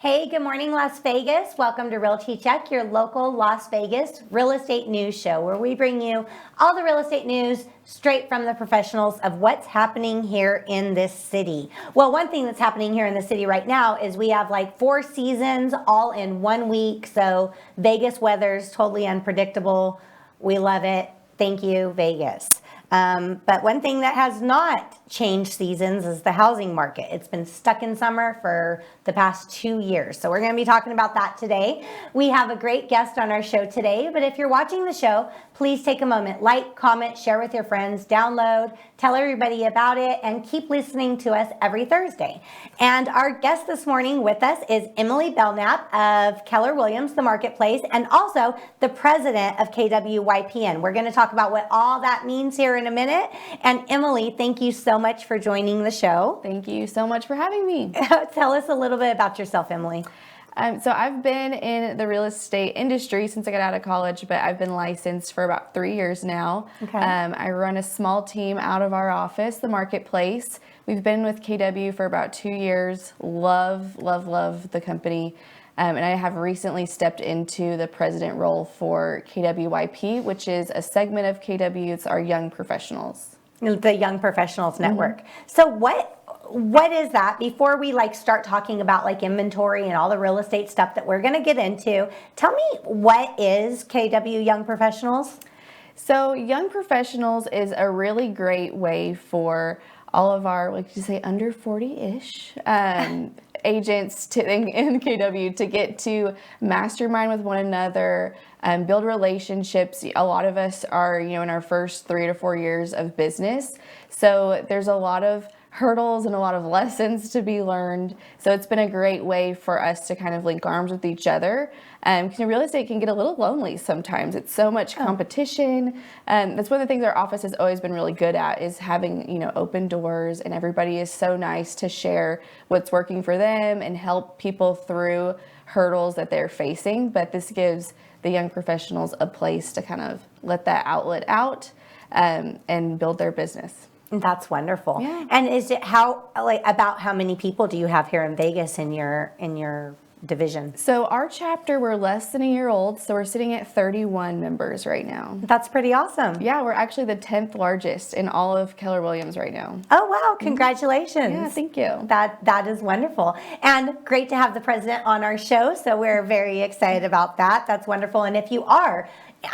Hey, good morning, Las Vegas. Welcome to Realty Check, your local Las Vegas real estate news show, where we bring you all the real estate news straight from the professionals of what's happening here in this city. Well, one thing that's happening here in the city right now is we have like 4 seasons all in 1 week. So Vegas weather's totally unpredictable. We love it. Thank you, Vegas. But one thing that has not changed seasons is the housing market. It's been stuck in summer for the past 2 years. So we're going to be talking about that today. We have a great guest on our show today, but if you're watching the show, please take a moment, like, comment, share with your friends, download, tell everybody about it, and keep listening to us every Thursday. And our guest this morning with us is Emily Belknap of Keller Williams, the marketplace, and also the president of KWYPN. We're going to talk about what all that means here in a minute. And Emily, thank you so much for joining the show. Thank you so much for having me. Tell us a little bit about yourself, Emily. So I've been in the real estate industry since I got out of college, but I've been licensed for about 3 years now. Okay. I run a small team out of our office, the marketplace. We've been with KW for about 2 years. Love the company. And I have recently stepped into the president role for KWYP, which is a segment of KW. It's our Young Professionals. The Young Professionals Network. So what is that? Before we start talking about inventory and all the real estate stuff that we're going to get into, tell me, what is KW Young Professionals? So Young Professionals is a really great way for all of our, like you say, under 40-ish agents in KW to get to mastermind with one another, build relationships. A lot of us are, in our first 3 to 4 years of business. So there's a lot of hurdles and a lot of lessons to be learned. So it's been a great way for us to kind of link arms with each other. Because real estate can get a little lonely sometimes. It's so much competition. That's one of the things our office has always been really good at, is having, open doors, and everybody is so nice to share what's working for them and help people through hurdles that they're facing. But this gives the young professionals a place to kind of let that outlet out and build their business. That's wonderful. Yeah. And is it about how many people do you have here in Vegas in your division? So our chapter, we're less than a year old, so we're sitting at 31 members right now. That's pretty awesome. Yeah, we're actually the 10th largest in all of Keller Williams right now. Oh, wow. Congratulations. Yeah, thank you. That is wonderful. And great to have the president on our show, so we're very excited about that. That's wonderful. And if you are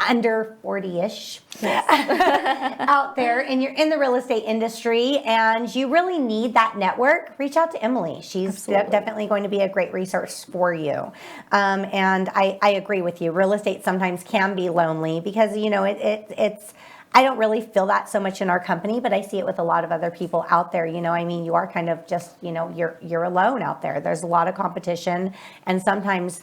under 40-ish out there and you're in the real estate industry and you really need that network, reach out to Emily. She's definitely going to be a great resource for you. And I agree with you. Real estate sometimes can be lonely because, it's I don't really feel that so much in our company, but I see it with a lot of other people out there. You are kind of just, you're alone out there. There's a lot of competition, and sometimes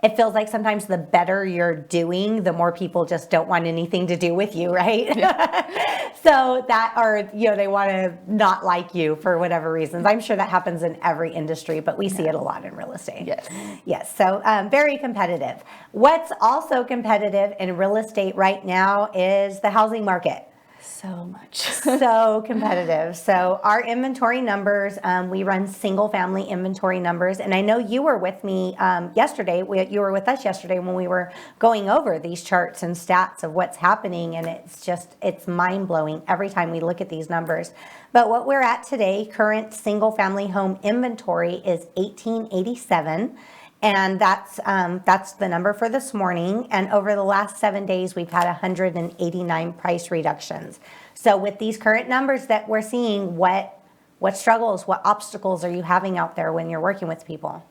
it feels like sometimes the better you're doing, the more people just don't want anything to do with you, right? Yeah. So they want to not like you for whatever reasons. I'm sure that happens in every industry, but we see it a lot in real estate. Yes. Yes. So very competitive. What's also competitive in real estate right now is the housing market. So much. So competitive. So our inventory numbers, we run single family inventory numbers. And I know you were with me yesterday. You were with us yesterday when we were going over these charts and stats of what's happening. And it's mind blowing every time we look at these numbers. But what we're at today, current single family home inventory is 1887. And that's the number for this morning. And over the last 7 days, we've had 189 price reductions. So with these current numbers that we're seeing, what struggles, what obstacles are you having out there when you're working with people?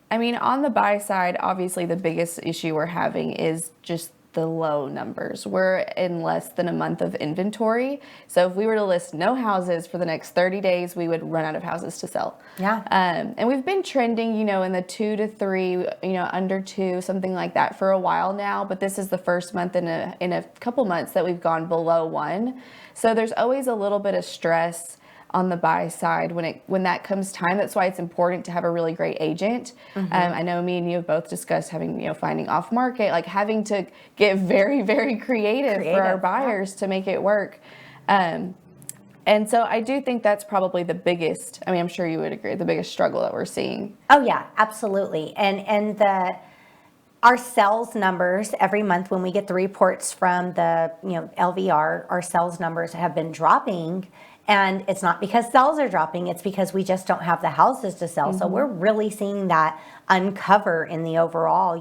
I mean, on the buy side, obviously the biggest issue we're having is just the low numbers. We're in less than a month of inventory. So if we were to list no houses for the next 30 days, we would run out of houses to sell. Yeah. And we've been trending, in the 2 to 3, under 2, something like that for a while now. But this is the first month in a couple months that we've gone below 1. So there's always a little bit of stress on the buy side when that comes time. That's why it's important to have a really great agent. Mm-hmm. I know me and you have both discussed having, finding off market, having to get very, very creative for our buyers to make it work. And so I do think that's probably the biggest, I mean, I'm sure you would agree, the biggest struggle that we're seeing. Oh yeah, absolutely. And our sales numbers every month when we get the reports from the LVR, our sales numbers have been dropping. And it's not because sales are dropping, it's because we just don't have the houses to sell. So we're really seeing that uncover in the overall,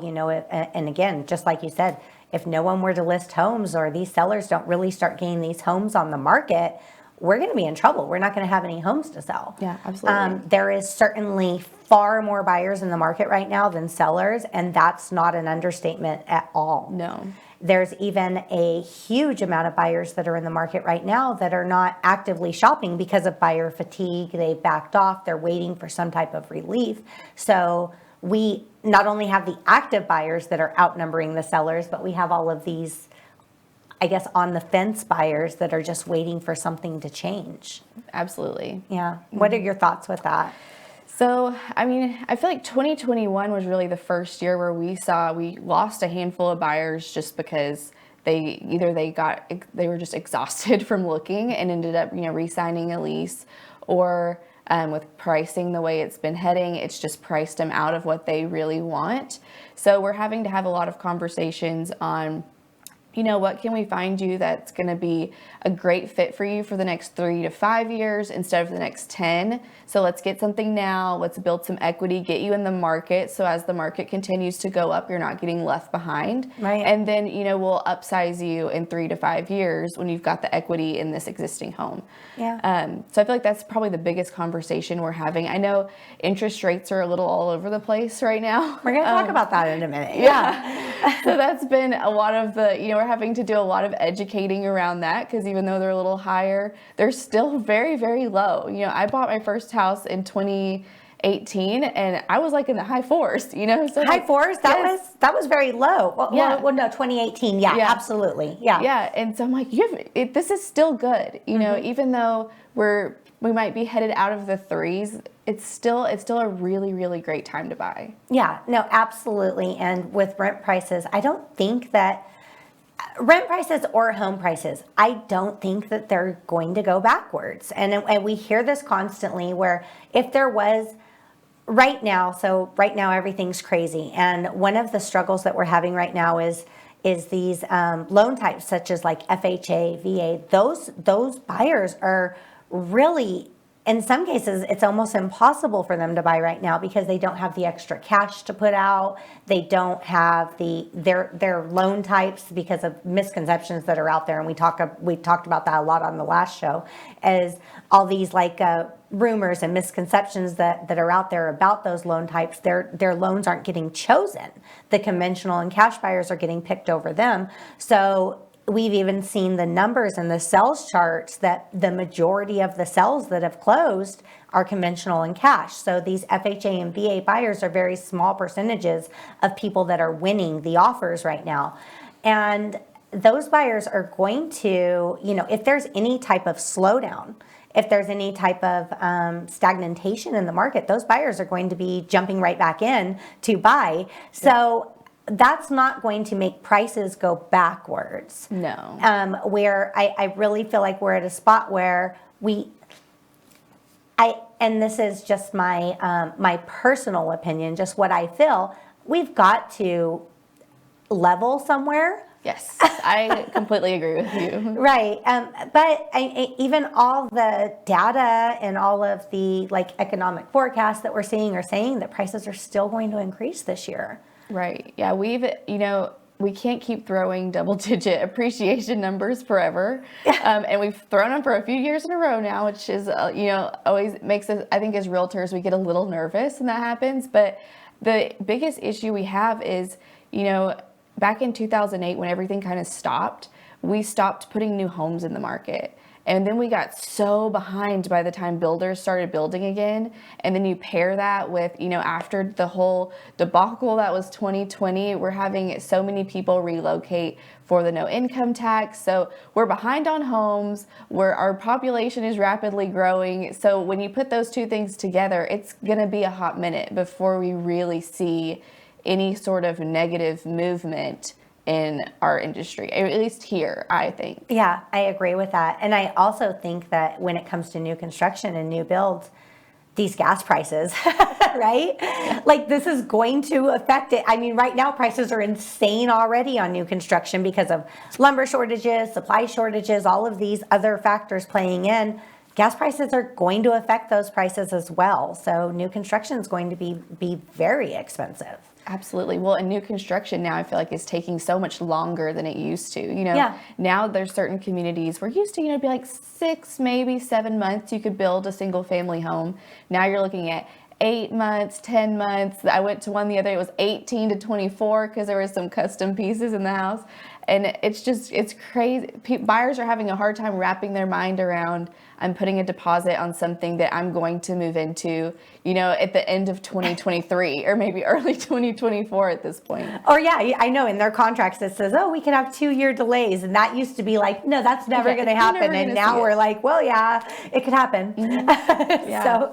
and again, just like you said, if no one were to list homes or these sellers don't really start getting these homes on the market, we're going to be in trouble. We're not going to have any homes to sell. Yeah, absolutely. There is certainly far more buyers in the market right now than sellers, and that's not an understatement at all. No. There's even a huge amount of buyers that are in the market right now that are not actively shopping because of buyer fatigue. They backed off. They're waiting for some type of relief. So we not only have the active buyers that are outnumbering the sellers, but we have all of these, I guess, on the fence buyers that are just waiting for something to change. Absolutely. Yeah. What are your thoughts with that? So, I mean, I feel like 2021 was really the first year where we lost a handful of buyers just because they were just exhausted from looking and ended up, re-signing a lease, or with pricing the way it's been heading, it's just priced them out of what they really want. So we're having to have a lot of conversations on, what can we find you that's going to be a great fit for you for the next 3 to 5 years instead of the next 10. So let's get something now. Let's build some equity, get you in the market. So as the market continues to go up, you're not getting left behind. Right. And then, we'll upsize you in 3 to 5 years when you've got the equity in this existing home. Yeah. So I feel like that's probably the biggest conversation we're having. I know interest rates are a little all over the place right now. We're going to talk about that in a minute. Yeah. So that's been a lot of the, we're having to do a lot of educating around that, because even though they're a little higher, they're still very, very low. I bought my first house in 2018 and I was like in the high fours, So high fours? That was very low. Well, Yeah. well, no, 2018. Yeah, Yeah. Absolutely. Yeah. Yeah. And so I'm like, this is still good. Even though we might be headed out of the threes, it's still a really, really great time to buy. Yeah, no, absolutely. And with rent prices, I don't think that rent prices or home prices, I don't think that they're going to go backwards. And we hear this constantly, where if there was right now everything's crazy. And one of the struggles that we're having right now is these loan types such as like FHA, VA. Those buyers are really, in some cases, it's almost impossible for them to buy right now because they don't have the extra cash to put out. They don't have their loan types because of misconceptions that are out there. And we talked about that a lot on the last show, as all these rumors and misconceptions that are out there about those loan types. Their loans aren't getting chosen. The conventional and cash buyers are getting picked over them. So we've even seen the numbers in the sales charts that the majority of the sales that have closed are conventional and cash. So these FHA and VA buyers are very small percentages of people that are winning the offers right now. And those buyers are going to, if there's any type of slowdown, if there's any type of stagnation in the market, those buyers are going to be jumping right back in to buy. So that's not going to make prices go backwards. No. Where I really feel like we're at a spot where and this is just my personal opinion, just what I feel, we've got to level somewhere. Yes, I completely agree with you. Right. But even all the data and all of the economic forecasts that we're seeing are saying that prices are still going to increase this year. Right. Yeah, we can't keep throwing double-digit appreciation numbers forever. And we've thrown them for a few years in a row now, which is, always makes us, I think as realtors, we get a little nervous when that happens. But the biggest issue we have is, back in 2008, when everything kind of stopped, we stopped putting new homes in the market. And then we got so behind by the time builders started building again. And then you pair that with, after the whole debacle that was 2020, we're having so many people relocate for the no income tax. So we're behind on homes, where our population is rapidly growing. So when you put those two things together, it's going to be a hot minute before we really see any sort of negative movement in our industry, at least here, I think. Yeah, I agree with that. And I also think that when it comes to new construction and new builds, these gas prices, right? Like this is going to affect it. I mean, right now prices are insane already on new construction because of lumber shortages, supply shortages, all of these other factors playing in. Gas prices are going to affect those prices as well. So new construction is going to be very expensive. Absolutely. Well, and new construction now I feel like is taking so much longer than it used to. Yeah. Now there's certain communities where used to, it'd be like 6, maybe 7 months you could build a single family home. Now you're looking at 8 months, 10 months. I went to one the other day, it was 18 to 24 because there was some custom pieces in the house. And it's crazy. Buyers are having a hard time wrapping their mind around, I'm putting a deposit on something that I'm going to move into, at the end of 2023 or maybe early 2024 at this point. Or yeah, I know in their contracts it says, oh, we can have 2-year delays. And that used to be like, no, that's never going to happen. And now we're like, well, yeah, it could happen. Mm-hmm. Yeah.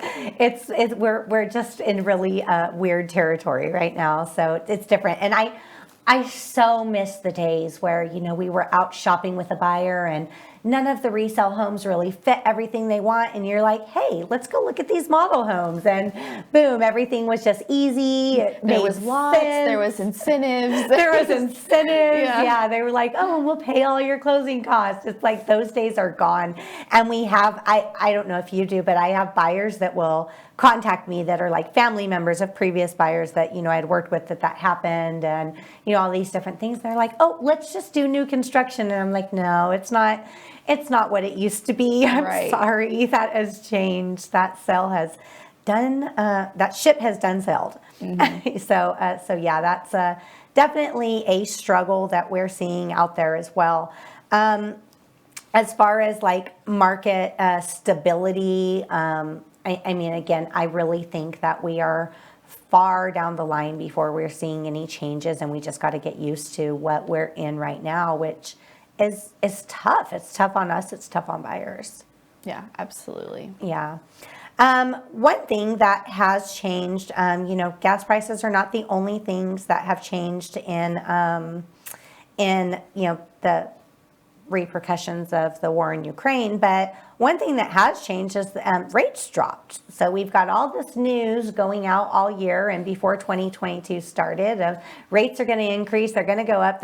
So we're just in really weird territory right now. So it's different. And I so miss the days where, we were out shopping with a buyer and none of the resale homes really fit everything they want. And you're like, hey, let's go look at these model homes. And boom, everything was just easy. There was lots, there was incentives. There was incentives. Yeah. They were like, oh, and we'll pay all your closing costs. It's like those days are gone. And we have, I don't know if you do, but I have buyers that will contact me that are like family members of previous buyers that, I'd worked with that happened and, all these different things. They're like, oh, let's just do new construction. And I'm like, no, it's not what it used to be. I'm sorry. That has changed. That ship has done sailed. Mm-hmm. So yeah, that's definitely a struggle that we're seeing out there as well. As far as like market stability, I mean, again, I really think that we are far down the line before we're seeing any changes, and we just got to get used to what we're in right now, which is tough. It's tough on us. It's tough on buyers. Yeah, absolutely. Yeah. One thing that has changed, gas prices are not the only things that have changed in the repercussions of the war in Ukraine, but one thing that has changed is rates dropped. So we've got all this news going out all year and before 2022 started of rates are going to increase, they're going to go up,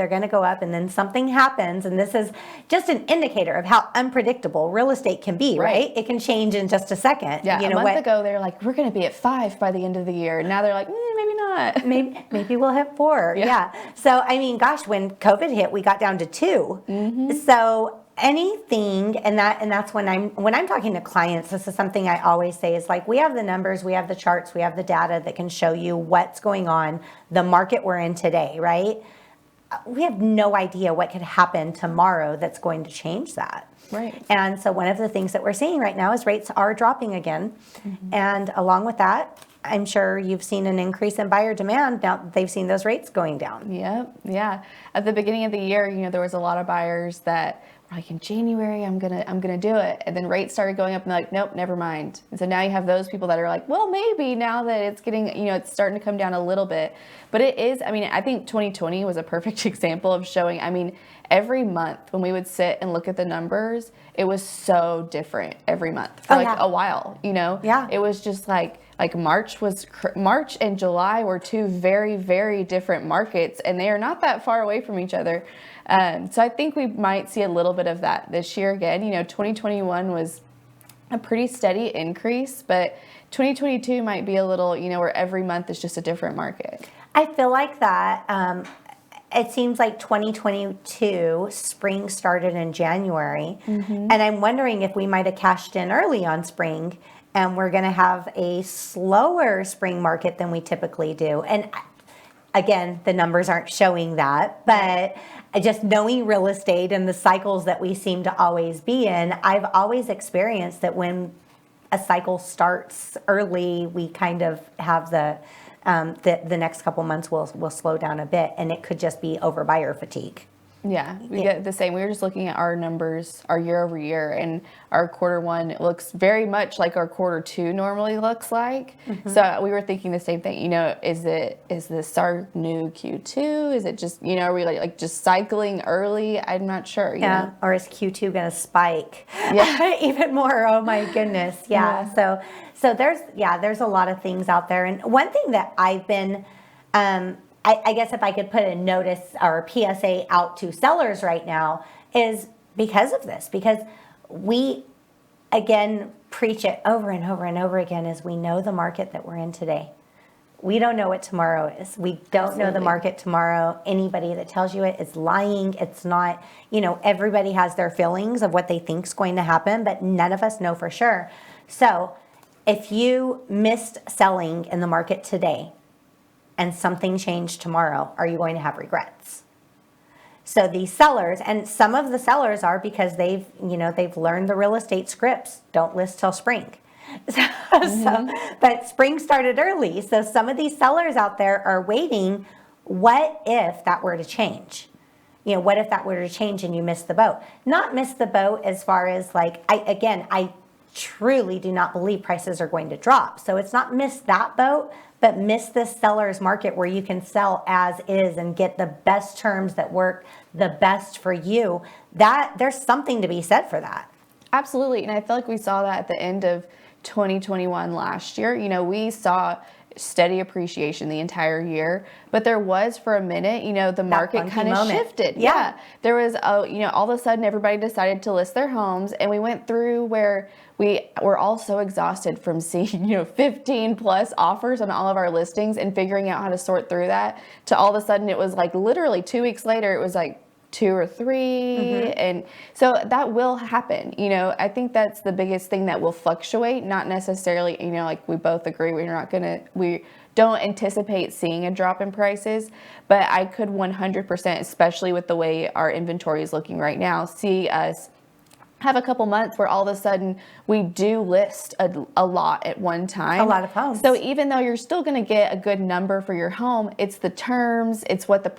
and then something happens. And this is just an indicator of how unpredictable real estate can be, right? It can change in just a second. Yeah, a month ago they were like, we're going to be at 5 by the end of the year. And now they're like, maybe not. Maybe we'll hit 4. Yeah. So, I mean, gosh, when COVID hit, we got down to 2. Mm-hmm. So anything, and that's when I'm talking to clients, this is something I always say is like, we have the numbers, we have the charts, we have the data that can show you what's going on, the market we're in today, right? We have no idea what could happen tomorrow that's going to change that. Right. And so one of the things that we're seeing right now is rates are dropping again. Mm-hmm. And along with that, I'm sure you've seen an increase in buyer demand now that they've seen those rates going down. Yep. Yeah. At the beginning of the year, there was a lot of buyers that were like, in January, I'm gonna do it. And then rates started going up and they're like, nope, never mind. And so now you have those people that are like, well, maybe now that it's getting, it's starting to come down a little bit. But it is, I think 2020 was a perfect example of showing, every month when we would sit and look at the numbers, it was so different every month for a while, Yeah. It was just like March and July were 2 very, very different markets, and they are not that far away from each other. So I think we might see a little bit of that this year again. 2021 was a pretty steady increase, but 2022 might be a little, where every month is just a different market. I feel like that. It seems like 2022 spring started in January, mm-hmm. and I'm wondering if we might have cashed in early on spring, and we're going to have a slower spring market than we typically do. And again, the numbers aren't showing that, but just knowing real estate and the cycles that we seem to always be in, I've always experienced that when a cycle starts early, we kind of have the next couple months will slow down a bit, and it could just be over buyer fatigue. Yeah, we get the same. We were just looking at our numbers, our year over year, and our quarter one looks very much like our quarter two normally looks like. So we were thinking the same thing. Is this our new Q2? Is it just, are we like just cycling early? I'm not sure. Yeah. Or is Q2 going to spike? Yeah. Even more? Oh my goodness. Yeah. So there's a lot of things out there. And one thing that I've been, I guess if I could put a notice or a PSA out to sellers right now is because of this, because we, again, preach it over and over and over again is we know the market that we're in today. We don't know what tomorrow is. We don't know the market tomorrow. Anybody that tells you it is lying. It's not, everybody has their feelings of what they think is going to happen, but none of us know for sure. So if you missed selling in the market today, and something changed tomorrow, are you going to have regrets? So these sellers, and some of the sellers are because they've learned the real estate scripts. Don't list till spring. But spring started early. So some of these sellers out there are waiting. What if that were to change? What if that were to change and you missed the boat? Not miss the boat as far as I truly do not believe prices are going to drop. So it's not miss that boat, but miss this seller's market where you can sell as is and get the best terms that work the best for you. That there's something to be said for that. Absolutely. And I feel like we saw that at the end of 2021 last year. We saw steady appreciation the entire year, but there was for a minute, the market kind of shifted. Yeah. There was, all of a sudden everybody decided to list their homes, and we went through where we were all so exhausted from seeing, 15 plus offers on all of our listings and figuring out how to sort through that, to all of a sudden it was like literally 2 weeks later, it was like 2 or 3. And so that will happen. I think that's the biggest thing that will fluctuate, not necessarily, like we both agree we don't anticipate seeing a drop in prices, but I could 100%, especially with the way our inventory is looking right now, see us have a couple months where all of a sudden we do list a lot at one time. A lot of homes. So even though you're still going to get a good number for your home, it's the terms, it's what the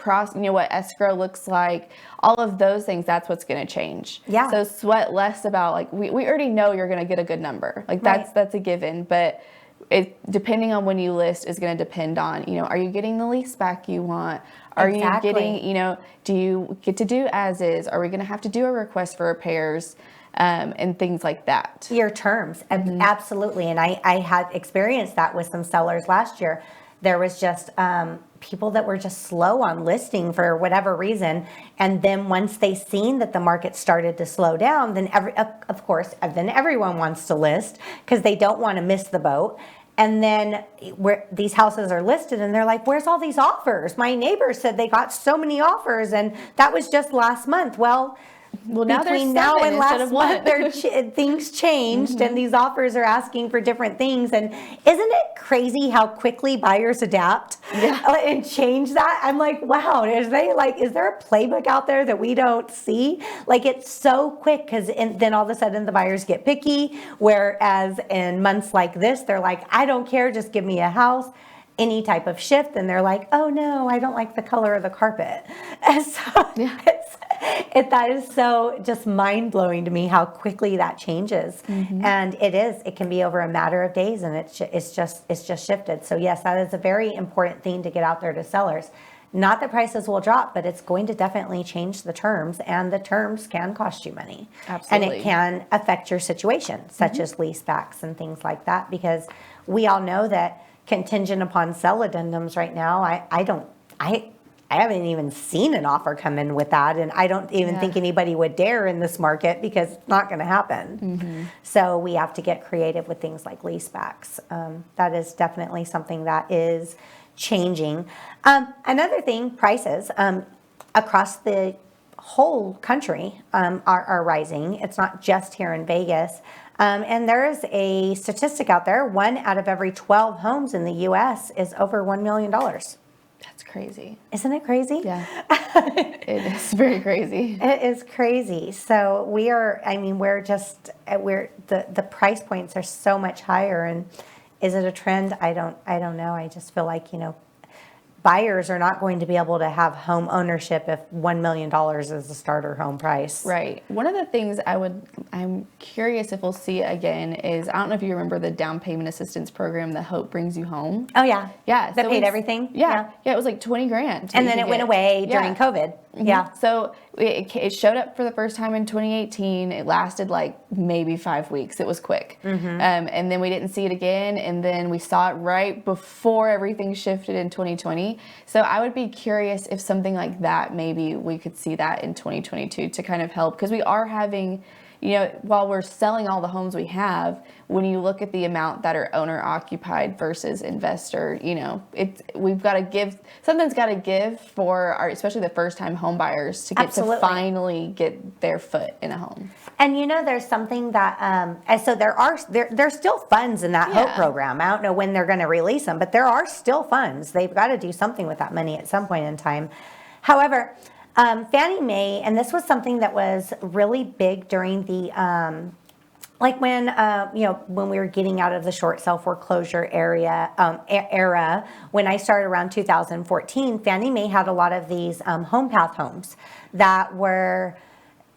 what escrow looks like, all of those things, that's what's going to change. Yeah. So sweat less about we already know you're going to get a good number. That's a given, but it, depending on when you list, is going to depend on, are you getting the lease back you want? Are you getting, do you get to do as is? Are we going to have to do a request for repairs and things like that? Your terms, absolutely. And I had experienced that with some sellers last year. There was just people that were just slow on listing for whatever reason. And then once they seen that the market started to slow down, then then everyone wants to list because they don't want to miss the boat. And then these houses are listed and they're like, where's all these offers? My neighbor said they got so many offers and that was just last month. Well, now between now and last month, things changed and these offers are asking for different things. And isn't it crazy how quickly buyers adapt and change that? I'm like, wow, is there a playbook out there that we don't see? It's so quick because then all of a sudden the buyers get picky. Whereas in months like this, they're like, I don't care, just give me a house. Any type of shift, and they're like, oh no, I don't like the color of the carpet. And so that is so just mind-blowing to me how quickly that changes. And it can be over a matter of days, and it's just shifted. So yes, that is a very important thing to get out there to sellers. Not that prices will drop, but it's going to definitely change the terms, and the terms can cost you money. Absolutely. And it can affect your situation, such as lease backs and things like that, because we all know that contingent upon sell addendums right now, I haven't even seen an offer come in with that, and I don't even think anybody would dare in this market because it's not going to happen. So we have to get creative with things like lease backs. That is definitely something that is changing. Another thing, prices across the whole country are rising. It's not just here in Vegas. And there is a statistic out there, 1 out of every 12 homes in the U.S. is over $1 million. That's crazy. Isn't it crazy? Yeah. It is very crazy. It is crazy. So the price points are so much higher. And is it a trend? I don't know. I just feel like, buyers are not going to be able to have home ownership if $1 million is the starter home price. Right. One of the things I'm curious if we'll see again is, I don't know if you remember the down payment assistance program that Hope Brings You Home. Oh yeah. Yeah. That paid everything. Yeah. Yeah. It was like 20 grand. And then it went away during COVID. Yeah. So it showed up for the first time in 2018. It lasted like maybe 5 weeks. It was quick. And then we didn't see it again. And then we saw it right before everything shifted in 2020. So I would be curious if something like that, maybe we could see that in 2022 to kind of help. Because we are having, while we're selling all the homes we have, when you look at the amount that are owner occupied versus investor, we've got to give, something's got to give for our, especially the first time home buyers to get to finally get their foot in a home. And there's something that, so there's still funds in that HOPE program. I don't know when they're going to release them, but there are still funds. They've got to do something with that money at some point in time. However, Fannie Mae, and this was something that was really big during the, when we were getting out of the short sale foreclosure era, when I started around 2014, Fannie Mae had a lot of these home path homes that were,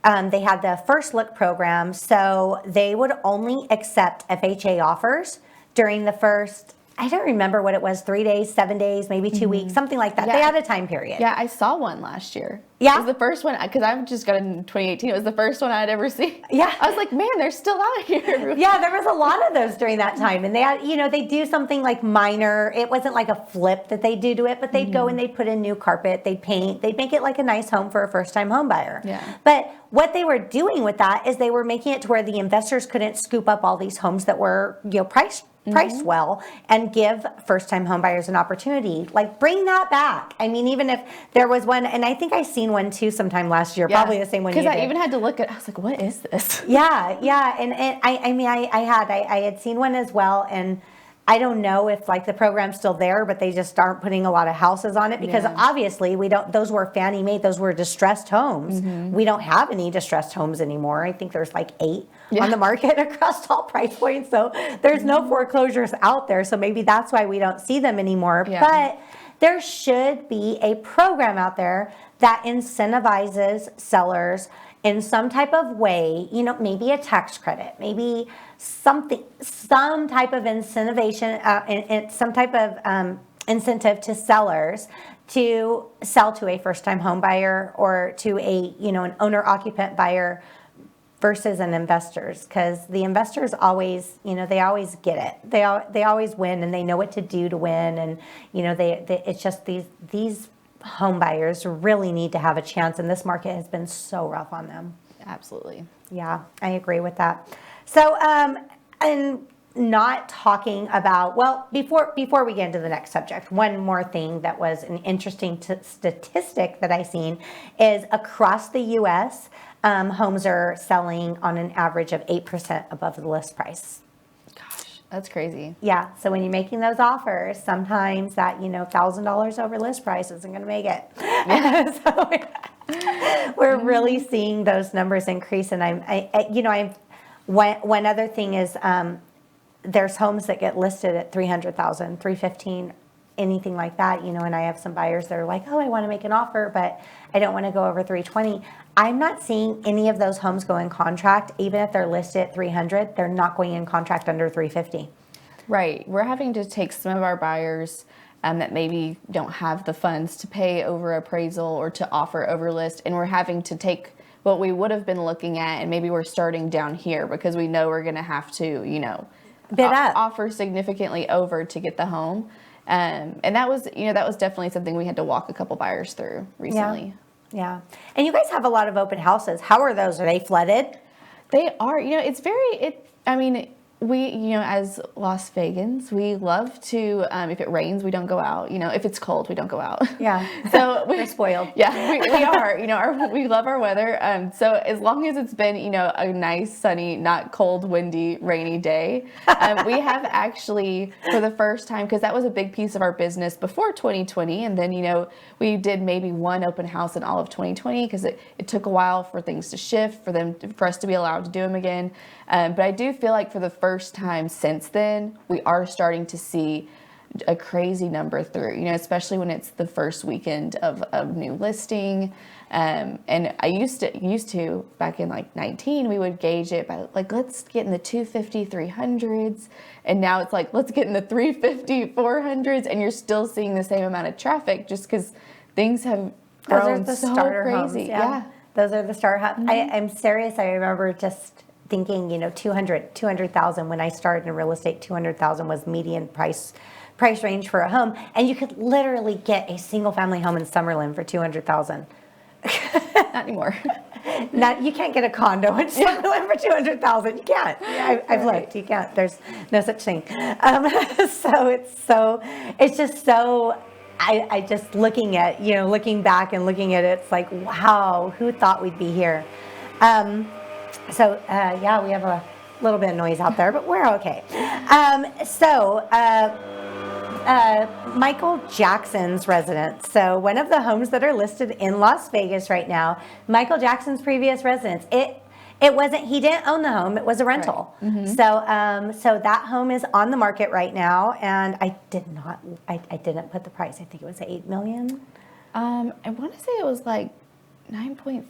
they had the first look program, so they would only accept FHA offers during the first, I don't remember what it was, 3 days, 7 days, maybe 2 weeks, something like that. Yeah. They had a time period. Yeah, I saw one last year. Yeah. It was the first one, because I just got it in 2018. It was the first one I'd ever seen. Yeah. I was like, man, they're still out here. Yeah, there was a lot of those during that time. And they had, they do something like minor. It wasn't like a flip that they do to it, but they'd go and they'd put in new carpet, they'd paint, they'd make it like a nice home for a first-time home buyer. Yeah. But what they were doing with that is they were making it to where the investors couldn't scoop up all these homes that were, priced well and give first-time home buyers an opportunity. Like, bring that back. I mean, even if there was one, and I think I seen one too sometime last year, probably the same one you did. Because I even had to look at, I was like, what is this? Yeah. And I had seen one as well, and I don't know if like the program's still there, but they just aren't putting a lot of houses on it because obviously those were Fannie Mae, those were distressed homes. We don't have any distressed homes anymore. I think there's like 8 on the market across all price points. So there's no foreclosures out there. So maybe that's why we don't see them anymore. Yeah. But there should be a program out there that incentivizes sellers in some type of way, maybe a tax credit, maybe some type of incentivation, some type of incentive to sellers to sell to a first-time home buyer or to a, an owner-occupant buyer versus an investors, because the investors always, they always get it. They always win, and they know what to do to win, and it's just these home buyers really need to have a chance, and this market has been so rough on them. Absolutely. Yeah, I agree with that. So, and not talking about, well, before we get into the next subject, one more thing that was an interesting statistic that I seen is across the U.S., homes are selling on an average of 8% above the list price. That's crazy. Yeah. So when you're making those offers, sometimes that, $1,000 over list price isn't going to make it. Yeah. So we're really seeing those numbers increase. And one other thing is, there's homes that get listed at 300,000, 315, anything like that, and I have some buyers that are like, oh, I want to make an offer, but I don't want to go over 320. I'm not seeing any of those homes go in contract. Even if they're listed at 300, they're not going in contract under 350. Right. We're having to take some of our buyers that maybe don't have the funds to pay over appraisal or to offer over list, and we're having to take what we would have been looking at, and maybe we're starting down here because we know we're going to have to, bid up, offer significantly over to get the home. And that was definitely something we had to walk a couple buyers through recently. Yeah. And you guys have a lot of open houses. How are those? Are they flooded? They are. We, as Las Vegans, we love to, if it rains, we don't go out. If it's cold, we don't go out. Yeah. So we're spoiled. Yeah, we are. We love our weather. So as long as it's been, a nice, sunny, not cold, windy, rainy day, we have actually, for the first time, because that was a big piece of our business before 2020. And then, we did maybe one open house in all of 2020 because it took a while for things to shift, for us to be allowed to do them again. But I do feel like for the first time since then, we are starting to see a crazy number through, especially when it's the first weekend of a new listing. And I used to back in like 19, we would gauge it by like, let's get in the 250, 300s. And now it's like, let's get in the 350, 400s. And you're still seeing the same amount of traffic just because things have grown so crazy. Yeah. Those are the starter homes. I'm serious. I remember just thinking, 200,000 when I started in real estate, 200,000 was median price range for a home. And you could literally get a single family home in Summerlin for 200,000. Not anymore. You can't get a condo in Summerlin for 200,000. You can't. I've looked. You can't. There's no such thing. It's just so. I just looking back and looking at it, it's like, wow, who thought we'd be here? We have a little bit of noise out there, but we're okay. Michael Jackson's residence. So one of the homes that are listed in Las Vegas right now, Michael Jackson's previous residence. He didn't own the home, it was a rental. Right. Mm-hmm. So that home is on the market right now, and I didn't put the price. I think it was $8 million. I want to say it was like 9.5,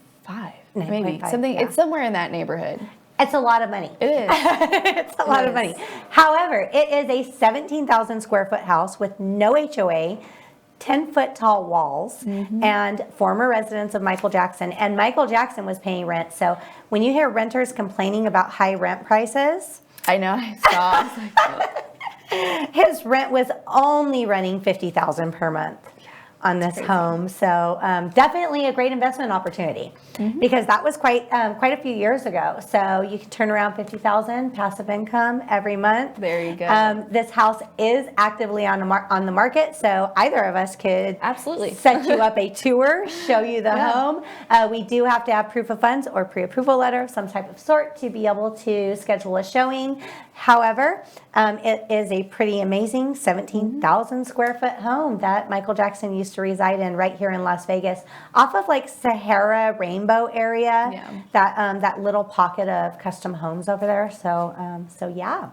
maybe. 9.5, something. yeah. It's somewhere in that neighborhood. It's a lot of money. It is. It's a lot of money. However, it is a 17,000 square foot house with no HOA, 10-foot tall walls, and former residents of Michael Jackson. And Michael Jackson was paying rent. So when you hear renters complaining about high rent prices, I know, I saw. His rent was only running $50,000 per month on this home. So definitely a great investment opportunity because that was quite a few years ago. So you can turn around $50,000 passive income every month. There you go. This house is actively on the market, so either of us could absolutely set you up a tour, show you the home. We do have to have proof of funds or pre-approval letter of some type of sort to be able to schedule a showing. However, it is a pretty amazing 17,000 square foot home that Michael Jackson used to reside in right here in Las Vegas, off of like Sahara Rainbow area. Yeah. That little pocket of custom homes over there. So yeah.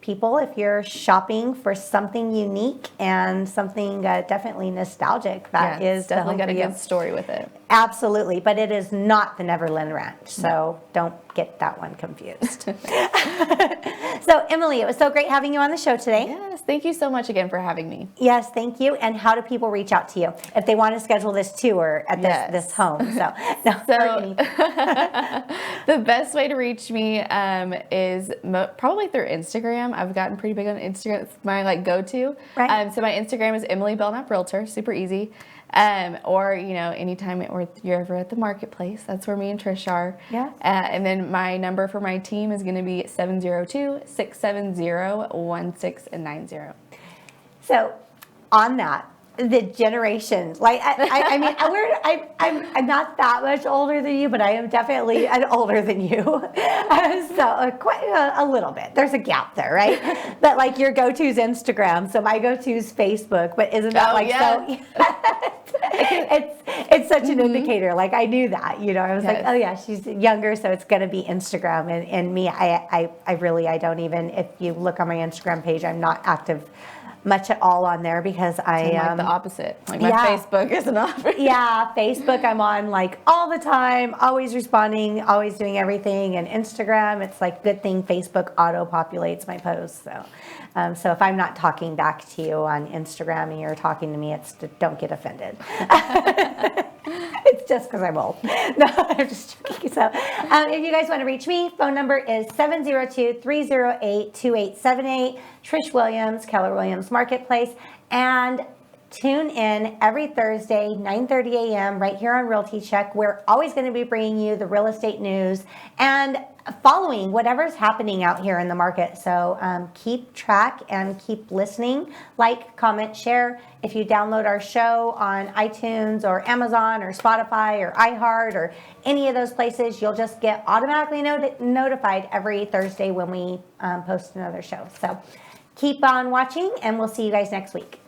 People, if you're shopping for something unique and something definitely nostalgic, that is definitely got a good story with it. Absolutely, but it is not the Neverland Ranch, so don't get that one confused. So, Emily, it was so great having you on the show today. Yes, thank you so much again for having me. Yes, thank you. And how do people reach out to you if they want to schedule this tour at this home? The best way to reach me is probably through Instagram. I've gotten pretty big on Instagram. It's my go-to. Right. So my Instagram is Emily Belknap Realtor. Super easy. Or anytime you're ever at the marketplace, that's where me and Trish are. Yeah. And then my number for my team is going to be 702-670-1690. So on that, the generations, I'm not that much older than you, but I am definitely older than you. Quite a little bit. There's a gap there, right? But your go-to is Instagram, so my go-to is Facebook. But isn't that so? It's such an indicator. I knew that. I was like, oh yeah, she's younger, so it's gonna be Instagram. And me, I really don't even. If you look on my Instagram page, I'm not active much at all on there because I'm the opposite. My Facebook is an opposite. Yeah, Facebook I'm on all the time, always responding, always doing everything. And Instagram, it's good thing Facebook auto populates my posts. So if I'm not talking back to you on Instagram and you're talking to me, don't get offended. It's just because I'm old. No, I'm just joking. So if you guys want to reach me, phone number is 702-308-2878. Trish Williams, Keller Williams Marketplace. And tune in every Thursday, 9:30 a.m. right here on Realty Check. We're always going to be bringing you the real estate news and following whatever's happening out here in the market. So keep track and keep listening. Like, comment, share. If you download our show on iTunes or Amazon or Spotify or iHeart or any of those places, you'll just get automatically notified every Thursday when we post another show. So keep on watching, and we'll see you guys next week.